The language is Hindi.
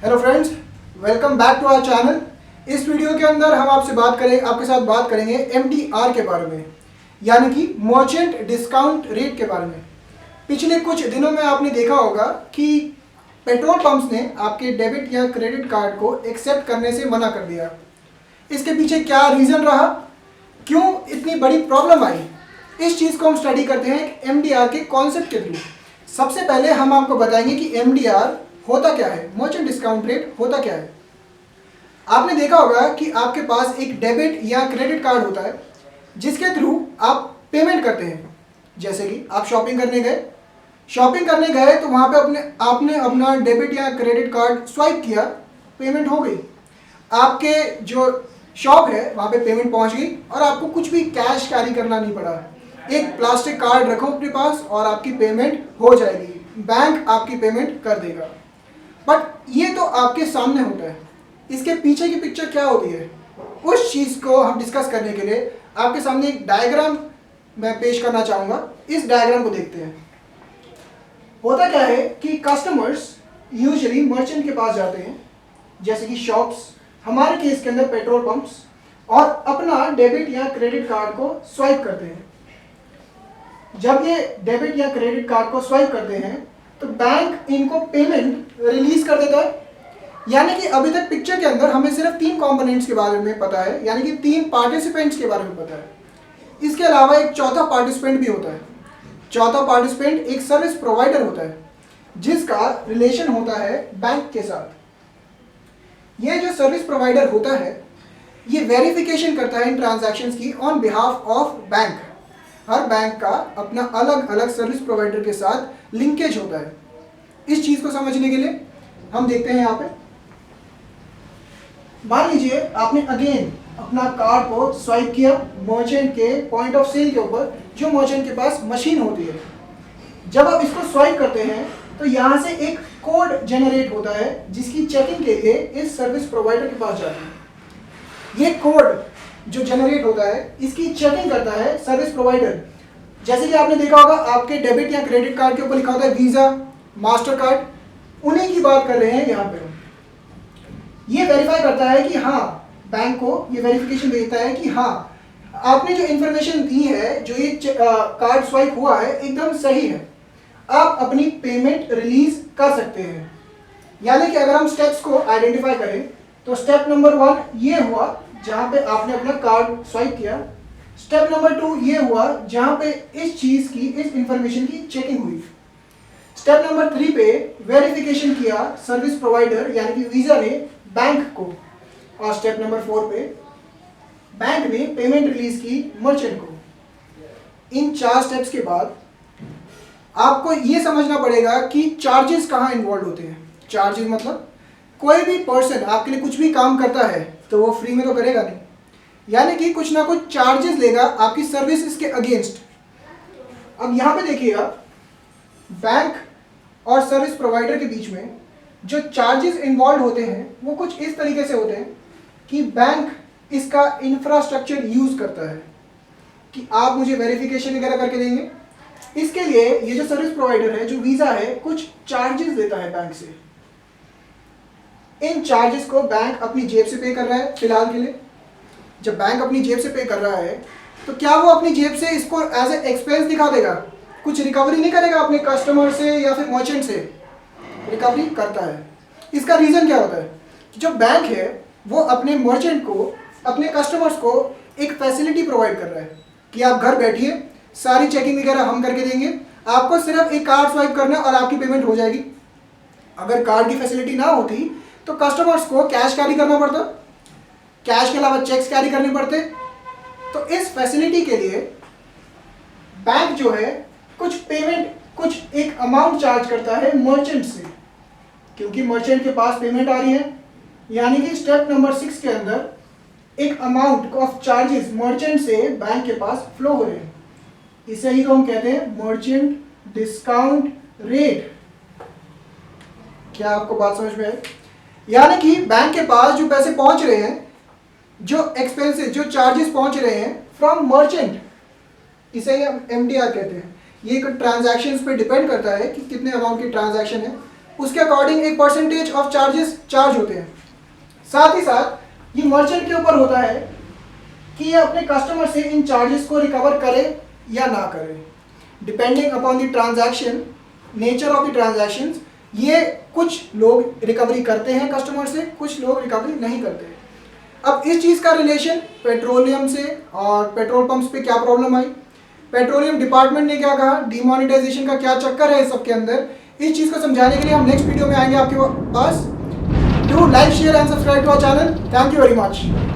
Hello friends, welcome back to our channel. इस वीडियो के अंदर हम आपके साथ बात करेंगे एमडीआर के बारे में, यानी कि मर्चेंट डिस्काउंट रेट के बारे में। पिछले कुछ दिनों में आपने देखा होगा कि पेट्रोल पंप्स ने आपके डेबिट या क्रेडिट कार्ड को एक्सेप्ट करने से मना कर दिया। इसके पीछे क्या रीज़न रहा, क्यों इतनी बड़ी प्रॉब्लम आई, इस चीज़ को हम स्टडी करते हैं एमडीआर के कॉन्सेप्ट के थ्रू। सबसे पहले हम आपको बताएंगे कि एमडीआर होता क्या है, मर्चेंट डिस्काउंट रेट होता क्या है। आपने देखा होगा कि आपके पास एक डेबिट या क्रेडिट कार्ड होता है जिसके थ्रू आप पेमेंट करते हैं। जैसे कि आप शॉपिंग करने गए तो वहाँ पे आपने अपना डेबिट या क्रेडिट कार्ड स्वाइप किया, पेमेंट हो गई। आपके जो शॉप है वहाँ पे पेमेंट पहुँच गई और आपको कुछ भी कैश कैरी करना नहीं पड़ा। एक प्लास्टिक कार्ड रखो अपने पास और आपकी पेमेंट हो जाएगी, बैंक आपकी पेमेंट कर देगा। बट ये तो आपके सामने होता है, इसके पीछे की पिक्चर क्या होती है, उस चीज़ को हम डिस्कस करने के लिए आपके सामने एक डायग्राम मैं पेश करना चाहूँगा। इस डायग्राम को देखते हैं। होता क्या है कि कस्टमर्स यूजुअली मर्चेंट के पास जाते हैं, जैसे कि शॉप्स, हमारे केस के अंदर पेट्रोल पंप्स, और अपना डेबिट या क्रेडिट कार्ड को स्वाइप करते हैं। जब ये डेबिट या क्रेडिट कार्ड को स्वाइप करते हैं तो बैंक इनको पेमेंट रिलीज कर देता है। यानी कि अभी तक पिक्चर के अंदर हमें सिर्फ 3 कंपोनेंट्स के बारे में पता है, यानी कि 3 पार्टिसिपेंट्स के बारे में पता है। इसके अलावा एक चौथा पार्टिसिपेंट भी होता है। चौथा पार्टिसिपेंट एक सर्विस प्रोवाइडर होता है जिसका रिलेशन होता है बैंक के साथ। यह जो सर्विस प्रोवाइडर होता है ये वेरिफिकेशन करता है इन ट्रांजैक्शंस की on behalf of bank. Her bank का अपना अलग अलग सर्विस प्रोवाइडर के साथ लिंकेज होता है। इस चीज़ को समझने के लिए हम देखते हैं यहाँ पे। मान लीजिए आपने अगेन अपना कार्ड को स्वाइप किया मर्चेंट के पॉइंट ऑफ सेल के ऊपर, जो मर्चेंट के पास मशीन होती है। जब आप इसको स्वाइप करते हैं तो यहाँ से एक कोड जनरेट होता है जिसकी चेकिंग के लिए इस सर्विस प्रोवाइडर के पास जाती है। ये कोड जो जनरेट होता है इसकी चेकिंग करता है सर्विस प्रोवाइडर। जैसे कि आपने देखा होगा आपके डेबिट या क्रेडिट कार्ड के ऊपर लिखा होता है वीज़ा, मास्टर कार्ड, उन्हीं की बात कर रहे हैं यहाँ पे। ये वेरीफाई करता है कि हाँ, बैंक को ये वेरिफिकेशन भेजता है कि हाँ आपने जो इन्फॉर्मेशन दी है, जो ये कार्ड स्वाइप हुआ है, एकदम सही है, आप अपनी पेमेंट रिलीज कर सकते हैं। यानी कि अगर हम स्टेप्स को आइडेंटिफाई करें तो स्टेप नंबर 1 ये हुआ जहाँ पे आपने अपना कार्ड स्वाइप किया। स्टेप नंबर 2 ये हुआ जहाँ पे इस चीज़ की, इस इंफॉर्मेशन की चेकिंग हुई। स्टेप नंबर 3 पे वेरिफिकेशन किया सर्विस प्रोवाइडर यानी कि वीज़ा ने बैंक को, और स्टेप नंबर 4 पे बैंक ने पेमेंट रिलीज की मर्चेंट को। इन 4 स्टेप्स के बाद आपको ये समझना पड़ेगा कि चार्जेस कहाँ इन्वॉल्व होते हैं। चार्जेस मतलब कोई भी पर्सन आपके लिए कुछ भी काम करता है तो वो फ्री में तो करेगा नहीं, यानी कि कुछ ना कुछ चार्जेस लेगा आपकी सर्विसेज के अगेंस्ट। अब यहाँ पे देखिएगा, बैंक और सर्विस प्रोवाइडर के बीच में जो चार्जेस इन्वॉल्व होते हैं वो कुछ इस तरीके से होते हैं कि बैंक इसका इंफ्रास्ट्रक्चर यूज़ करता है कि आप मुझे वेरिफिकेशन वगैरह करके देंगे। इसके लिए ये जो सर्विस प्रोवाइडर है, जो वीज़ा है, कुछ चार्जेस देता है बैंक से। इन चार्जेस को बैंक अपनी जेब से पे कर रहा है फिलहाल के लिए। जब बैंक अपनी जेब से पे कर रहा है तो क्या वो अपनी जेब से इसको एज ए एक्सपेंस दिखा देगा, कुछ रिकवरी नहीं करेगा अपने कस्टमर से या फिर मर्चेंट से? रिकवरी करता है। इसका रीज़न क्या होता है? जो बैंक है वो अपने मर्चेंट को, अपने कस्टमर्स को एक फैसिलिटी प्रोवाइड कर रहा है कि आप घर बैठिए, सारी चेकिंग वगैरह हम करके देंगे, आपको सिर्फ एक कार्ड स्वाइप करना और आपकी पेमेंट हो जाएगी। अगर कार्ड की फैसिलिटी ना होती तो कस्टमर्स को कैश कैरी करना पड़ता, कैश के अलावा चेक्स कैरी करने पड़ते। तो इस फैसिलिटी के लिए बैंक जो है कुछ पेमेंट, कुछ एक अमाउंट चार्ज करता है मर्चेंट से, क्योंकि मर्चेंट के पास पेमेंट आ रही है। यानी कि स्टेप नंबर 6 के अंदर एक अमाउंट ऑफ चार्जेस मर्चेंट से बैंक के पास फ्लो हो रहे हैं। इसे ही तो हम कहते हैं मर्चेंट डिस्काउंट रेट। क्या आपको बात समझ में आई? यानी कि बैंक के पास जो पैसे पहुंच रहे हैं, जो एक्सपेंसेस, जो चार्जेस पहुंच रहे हैं फ्रॉम मर्चेंट, इसे ही हम एमडीआर कहते हैं। ये एक ट्रांजैक्शंस पे डिपेंड करता है कि कितने अमाउंट की ट्रांजैक्शन है। उसके अकॉर्डिंग एक परसेंटेज ऑफ चार्जेस चार्ज होते हैं। साथ ही साथ ये मर्चेंट के ऊपर होता है कि ये अपने कस्टमर से इन चार्जेस को रिकवर करे या ना करे, depending upon the transaction, nature of the transactions. ये कुछ लोग रिकवरी करते हैं कस्टमर से, कुछ लोग रिकवरी नहीं करते। अब इस चीज़ का रिलेशन पेट्रोलियम से और पेट्रोल पंप्स पे क्या प्रॉब्लम आई, पेट्रोलियम डिपार्टमेंट ने क्या कहा, डिमोनेटाइजेशन का क्या चक्कर है इस सब के अंदर, इस चीज़ को समझाने के लिए हम नेक्स्ट वीडियो में आएंगे आपके पास। Do like, share and subscribe to our channel. Thank you very much.